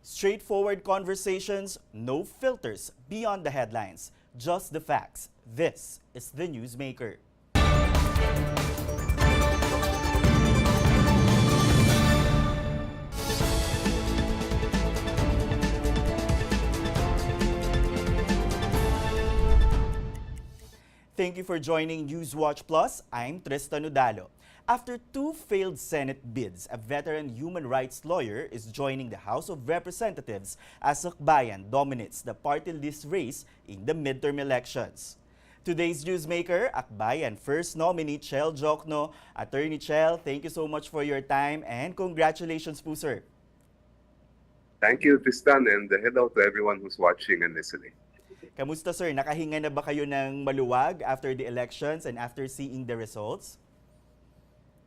Straightforward conversations, no filters beyond the headlines, just the facts. This is the Newsmaker. Thank you for joining Newswatch Plus. I'm Tristan Udalo. After two failed Senate bids, a veteran human rights lawyer is joining the House of Representatives as Akbayan dominates the party list race in the midterm elections. Today's Newsmaker, Akbayan first nominee Chel Diokno. Attorney Chel, thank you so much for your time and congratulations po, sir. Thank you, Tristan, and hello to everyone who's watching and listening. Kamusta, sir? Nakahinga na ba kayo ng maluwag after the elections and after seeing the results?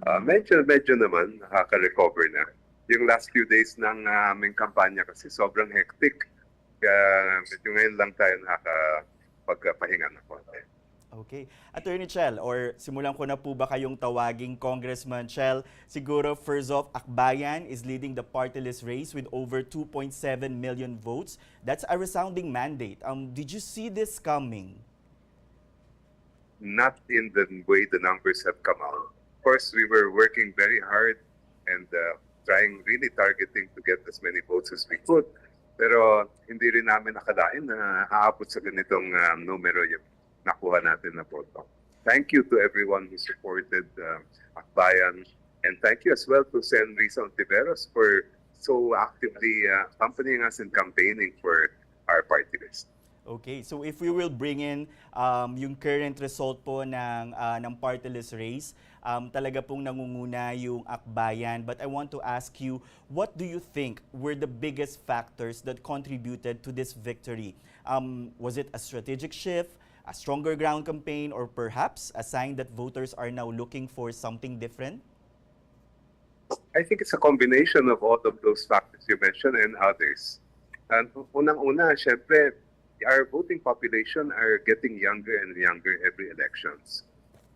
Medyo naman, nakaka-recover na. Yung last few days ng aming kampanya kasi sobrang hectic. Kaya medyo ngayon lang tayo nakakapagpahinga na konti. Okay. Attorney Chel, or simulan ko na po ba kayong tawaging Congressman Chel? Siguro first off, Akbayan is leading the party list race with over 2.7 million votes. That's a resounding mandate. Did you see this coming? Not in the way the numbers have come out. Of course, we were working very hard and trying, really targeting to get as many votes as we could. Pero hindi rin namin nakalain na aabot sa ganitong numero yung nakuha natin na voto. Thank you to everyone who supported Akbayan, and thank you as well to Sen. Risa Ontiveros for so actively accompanying us in campaigning for our party list. Okay, so if we will bring in yung current result po ng party list race, talaga pong nangunguna yung Akbayan. But I want to ask you, what do you think were the biggest factors that contributed to this victory? Was it a strategic shift, a stronger ground campaign, or perhaps a sign that voters are now looking for something different? I think it's a combination of all of those factors you mentioned and others. And unang-una, syempre, our voting population are getting younger and younger every elections.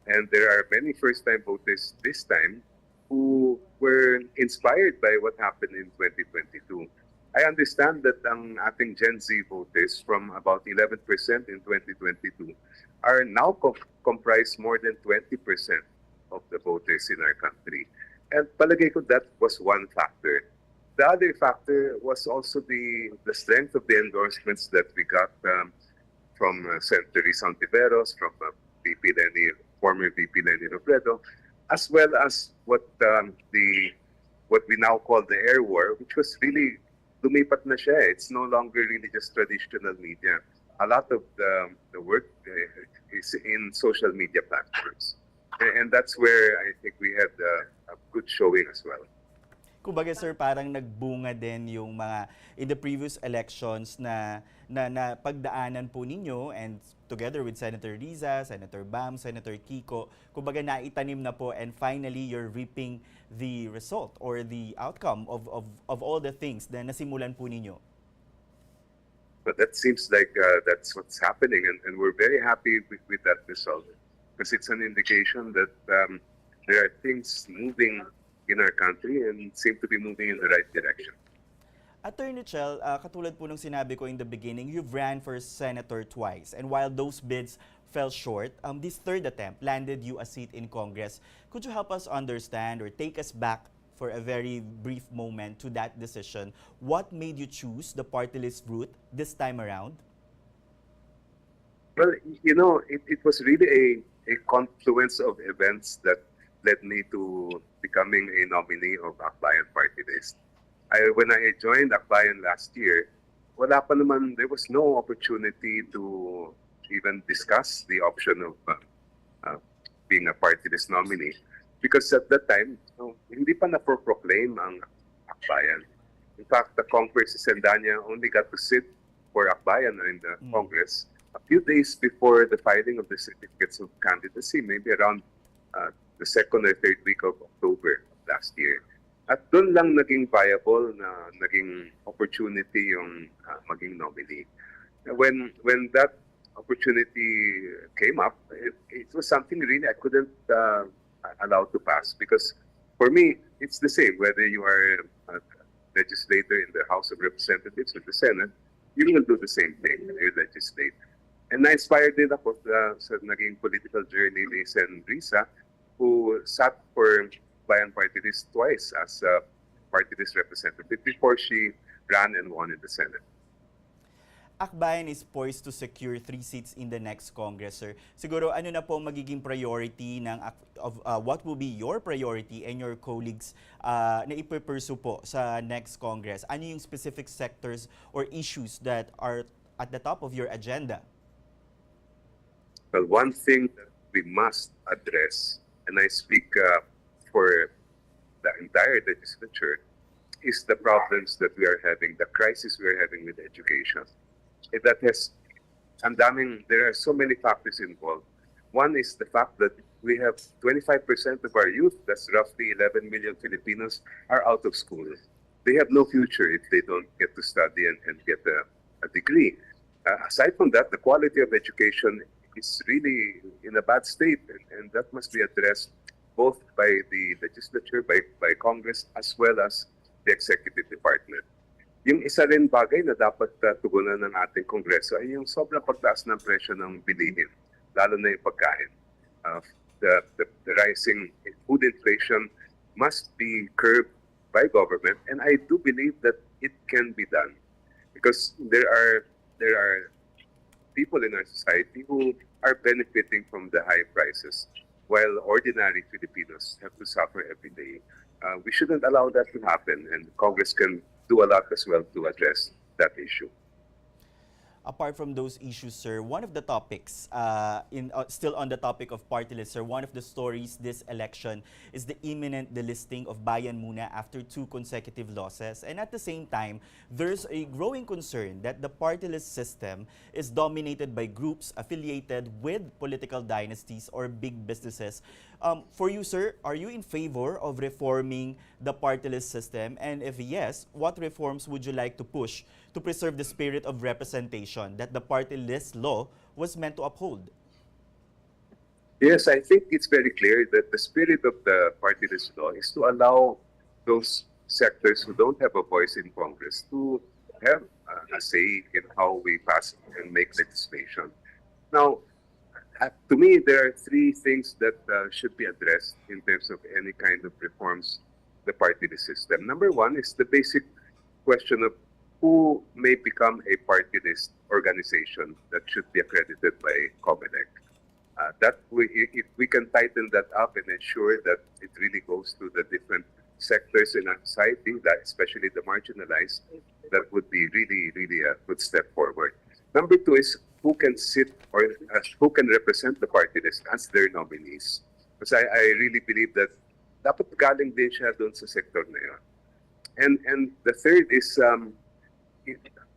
And there are many first-time voters this time who were inspired by what happened in 2022. I understand that ang ating Gen Z voters from about 11% in 2022 are now comprise more than 20% of the voters in our country. And palagay ko that was one factor. The other factor was also the strength of the endorsements that we got from Senator Risa Ontiveros, from former VP Lenny Robredo, as well as what we now call the air war, which was really lumipat na siya. It's no longer really just traditional media. A lot of the work is in social media platforms, and that's where I think we had a good showing as well. Kumbaga sir, parang nagbunga din yung mga in the previous elections na pagdaanan po ninyo, and together with Senator Riza, Senator Bam, Senator Kiko, kumbaga naitanim na po, and finally you're reaping the result or the outcome of all the things na nasimulan po ninyo. But that seems like that's what's happening, and we're very happy with that result, because it's an indication that there are things moving in our country and seem to be moving in the right direction. Attorney Chel, katulad po nung sinabi ko in the beginning, you've ran for senator twice, and while those bids fell short, this third attempt landed you a seat in Congress. Could you help us understand or take us back for a very brief moment to that decision? What made you choose the party list route this time around? Well, you know, it was really a confluence of events that led me to becoming a nominee of Akbayan party list. When I joined Akbayan last year, there was no opportunity to even discuss the option of being a party list nominee, because at that time, hindi pa na-proclaim ang Akbayan. In fact, the Congress Sendanya only got to sit for Akbayan in the Congress a few days before the filing of the certificates of candidacy, maybe around the second or third week of October last year. At doon lang naging viable na naging opportunity yung maging nominee. When that opportunity came up, it was something really I couldn't allow to pass, because for me, it's the same whether you are legislator in the House of Representatives or the Senate, you will do the same thing. You legislate. And na-inspired din ako sa naging political journey ni Sen. Risa, who sat for Bayan Party List twice as a party list representative before she ran and won in the Senate. Akbayan is poised to secure 3 seats in the next Congress, sir. Siguro ano na po magiging priority what will be your priority and your colleagues na ipupursue po sa next Congress? Ano yung specific sectors or issues that are at the top of your agenda? Well, one thing that we must address, and I speak for the entire legislature, is the problems that we are having, the crisis we are having with education. That has, there are so many factors involved. One is the fact that we have 25% of our youth, that's roughly 11 million Filipinos, are out of school. They have no future if they don't get to study and get a degree. Aside from that, the quality of education is really in a bad state, and that must be addressed both by the legislature, by Congress, as well as the executive department. Yung isa rin bagay na dapat tugunan ng ating Kongreso ay yung sobrang pagtaas ng presyo ng bilihin, lalo na yung pagkain. The rising food inflation must be curbed by government, and I do believe that it can be done because there are people in our society who are benefiting from the high prices while ordinary Filipinos have to suffer every day. We shouldn't allow that to happen, and Congress can do a lot as well to address that issue. Apart from those issues, sir, one of the topics, still on the topic of party list, sir, one of the stories this election is the imminent delisting of Bayan Muna after 2 consecutive losses. And at the same time, there's a growing concern that the party list system is dominated by groups affiliated with political dynasties or big businesses. For you, sir, are you in favor of reforming the party list system? And if yes, what reforms would you like to push to preserve the spirit of representation that the party list law was meant to uphold? Yes, I think it's very clear that the spirit of the party list law is to allow those sectors who don't have a voice in Congress to have a say in how we pass and make legislation. Now, to me, there are 3 things that should be addressed in terms of any kind of reforms the party list system. Number 1 is the basic question of who may become a party list organization that should be accredited by COMELEC. If we can tighten that up and ensure that it really goes to the different sectors in our society, that especially the marginalized, that would be really, really a good step forward. Number 2 is who can sit or who can represent the party list as their nominees. Because I really believe that dapat galing din siya doon sa sector na yun. And the third is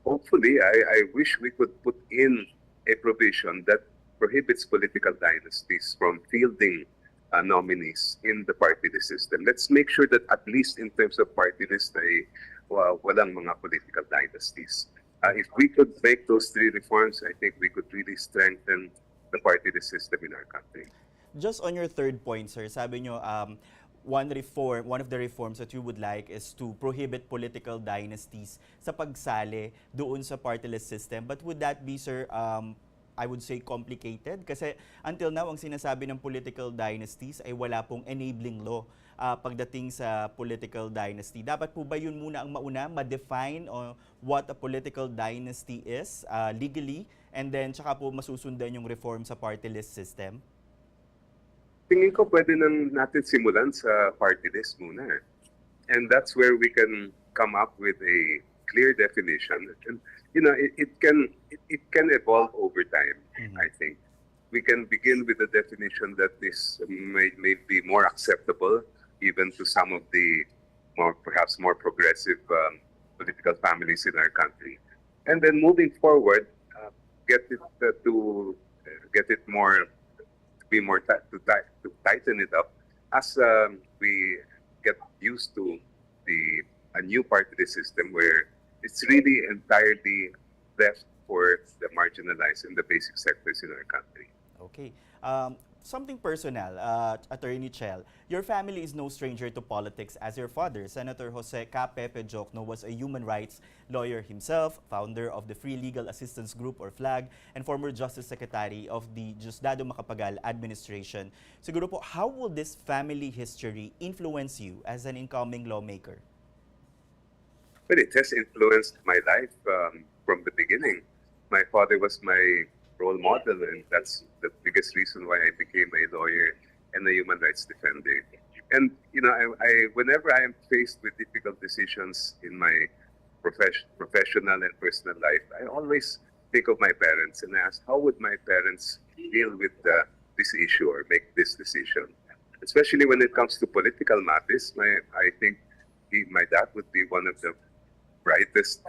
hopefully, I wish we could put in a provision that prohibits political dynasties from fielding nominees in the party list system. Let's make sure that at least in terms of party list ay walang mga political dynasties. If we could make those 3 reforms, I think we could really strengthen the party list system in our country. Just on your third point, sir, sabi nyo, one of the reforms that you would like is to prohibit political dynasties sa pagsali doon sa party list system. But would that be, sir, I would say complicated? Kasi until now, ang sinasabi ng political dynasties ay wala pong enabling law pagdating sa political dynasty. Dapat po ba yun muna ang mauna, ma-define what a political dynasty is legally, and then tsaka po masusundan yung reform sa party list system? Tingin ko pwede nang natin simulan sa party list muna. And that's where we can come up with a clear definition. And it can evolve over time, I think. We can begin with a definition that is may be more acceptable even to some of the perhaps more progressive political families in our country. And then moving forward, get it to tighten it up as we get used to a new party list system where it's really entirely left for the marginalized and the basic sectors in our country. Okay. something personal, Attorney Chel. Your family is no stranger to politics as your father, Senator Jose K. Pepe Diokno, was a human rights lawyer himself, founder of the Free Legal Assistance Group or FLAG, and former Justice Secretary of the Diosdado Macapagal administration. Siguro po, how will this family history influence you as an incoming lawmaker? But it has influenced my life from the beginning. My father was my role model, and that's the biggest reason why I became a lawyer and a human rights defender. And whenever I am faced with difficult decisions in my professional and personal life, I always think of my parents and ask, how would my parents deal with this issue or make this decision? Especially when it comes to political matters, I think my dad would be one of the brightest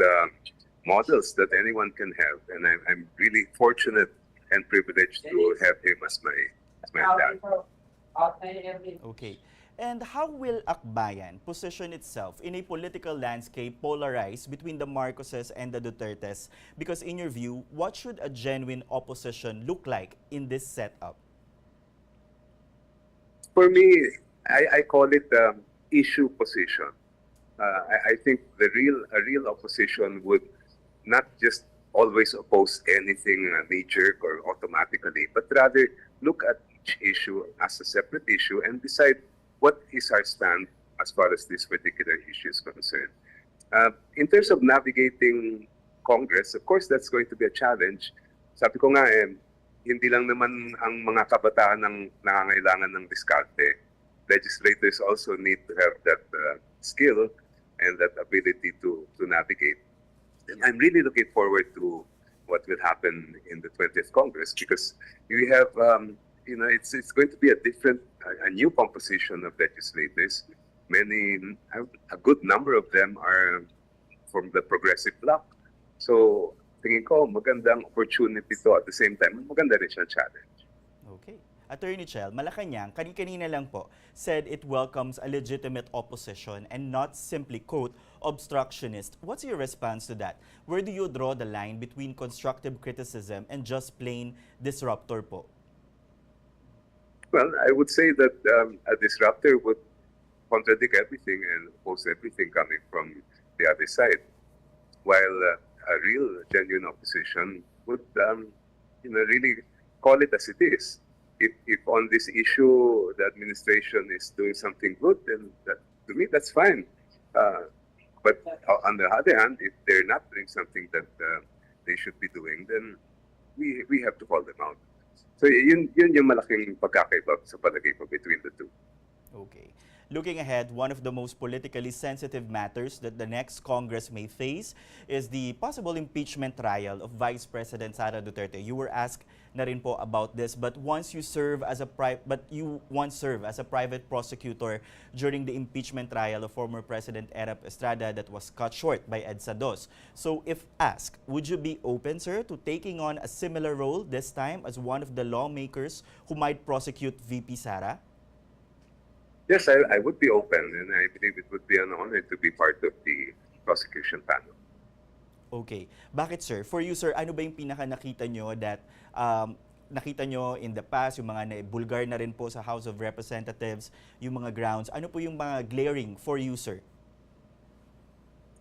models that anyone can have, and I'm really fortunate and privileged to have him as my dad. Okay. And how will Akbayan position itself in a political landscape polarized between the Marcoses and the Dutertes? Because in your view, what should a genuine opposition look like in this setup? For me, I call it issue position. I think a real opposition would not just always oppose anything knee-jerk or automatically, but rather look at each issue as a separate issue and decide what is our stand as far as this particular issue is concerned. In terms of navigating Congress, of course, that's going to be a challenge. Sabi ko nga, hindi lang naman ang mga kabataan ang nangangailangan ng diskarte. Legislators also need to have that skill and that ability to navigate. And I'm really looking forward to what will happen in the 20th Congress, because we have, it's going to be a new composition of legislators. A good number of them are from the progressive bloc. So, tingin ko, magandang opportunity to, at the same time, maganda rin siyang challenge. Okay. Attorney Chel, Malacanang, kanina lang po, said it welcomes a legitimate opposition and not simply, quote, obstructionist. What's your response to that? Where do you draw the line between constructive criticism and just plain disruptor po? Well, I would say that a disruptor would contradict everything and oppose everything coming from the other side, while a real, genuine opposition would, really call it as it is. If on this issue the administration is doing something good, then to me that's fine. But on the other hand, if they're not doing something that they should be doing, then we have to call them out. So yun yung malaking pagkakaiba sa palagay ko between the two. Okay. Looking ahead, one of the most politically sensitive matters that the next Congress may face is the possible impeachment trial of Vice President Sara Duterte. You were asked na rin po about this, but you once served as a private prosecutor during the impeachment trial of former President Erap Estrada that was cut short by EDSA II. So if asked, would you be open, sir, to taking on a similar role this time as one of the lawmakers who might prosecute VP Sara? Yes, I would be open, and I believe it would be an honor to be part of the prosecution panel. Okay. Bakit, sir? For you, sir, ano ba yung pinaka nakita nyo that nakita nyo in the past, yung mga bulgar na rin po sa House of Representatives, yung mga grounds, ano po yung mga glaring for you, sir?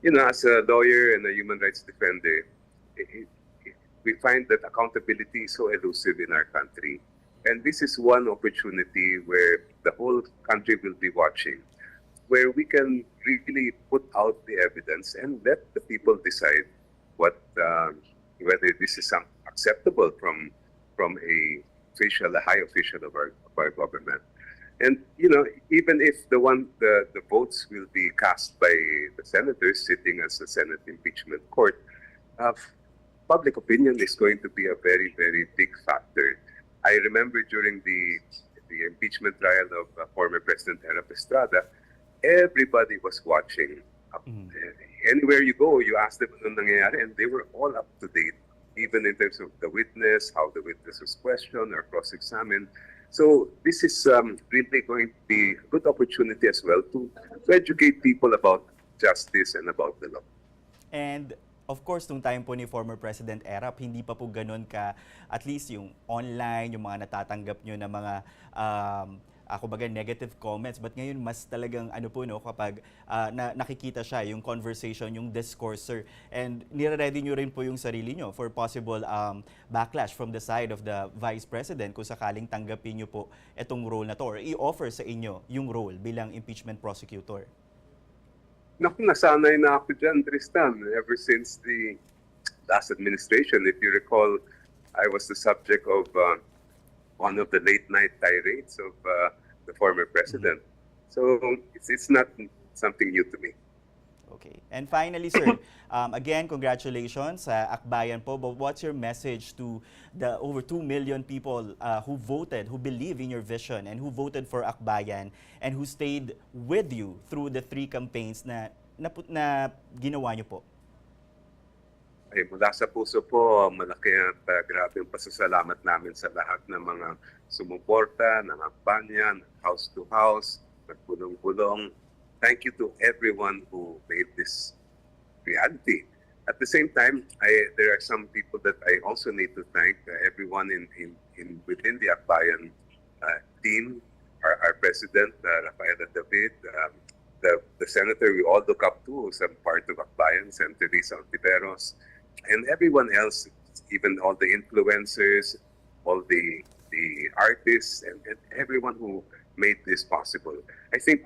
As a lawyer and a human rights defender, we find that accountability is so elusive in our country. And this is one opportunity where the whole country will be watching, where we can really put out the evidence and let the people decide whether this is acceptable from a high official of our government. And even if the votes will be cast by the senators sitting as a Senate impeachment court, public opinion is going to be a very, very big factor. I remember during the impeachment trial of former President Erap Estrada, everybody was watching. Anywhere you go, you ask them ano nangyayari, and they were all up to date, even in terms of the witness, how the witness was questioned or cross-examined. So this is really going to be a good opportunity as well to educate people about justice and about the law. And Of course, nung time po ni former President Erap, hindi pa po ganun ka, at least yung online, yung mga natatanggap nyo na mga, kumbaga negative comments. But ngayon, mas talagang ano po, no, kapag nakikita siya, yung conversation, yung discourse, sir. And nire-ready nyo rin po yung sarili nyo for possible backlash from the side of the Vice President kung sakaling tanggapin nyo po itong role na to or i-offer sa inyo yung role bilang impeachment prosecutor. Naku, nasanay na ako dyan, Tristan, ever since the last administration. If you recall, I was the subject of one of the late-night tirades of the former president. So it's not something new to me. Okay. And finally, sir, again, congratulations sa Akbayan po. But what's your message to the over 2 million people who voted, who believe in your vision, and who voted for Akbayan, and who stayed with you through the 3 campaigns na ginawa niyo po? Ay, mula sa puso po, malaki at grabe ang pasasalamat namin sa lahat ng mga sumuporta, ng Akbayan, house to house, nagpulong-pulong. Thank you to everyone who made this reality. At the same time, there are some people that I also need to thank. Everyone within the Akbayan team, our president, Rafaela David, the senator we all look up to, who's a part of Akbayan, Senator Risa Ontiveros, and everyone else, even all the influencers, all the artists, and everyone who made this possible. I think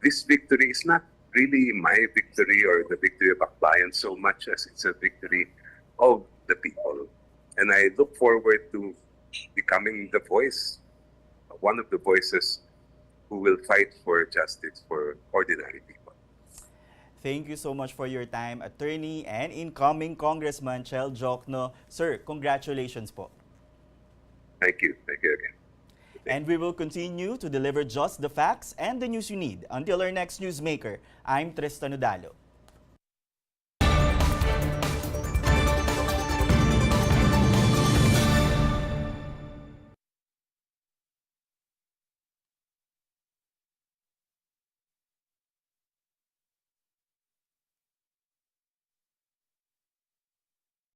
this victory is not really my victory or the victory of Akbayan so much as it's a victory of the people. And I look forward to becoming the voice, one of the voices who will fight for justice for ordinary people. Thank you so much for your time, Attorney and incoming Congressman Chel Diokno. Sir, congratulations po. Thank you. Thank you again. And we will continue to deliver just the facts and the news you need. Until our next Newsmaker, I'm Tristan Udalo.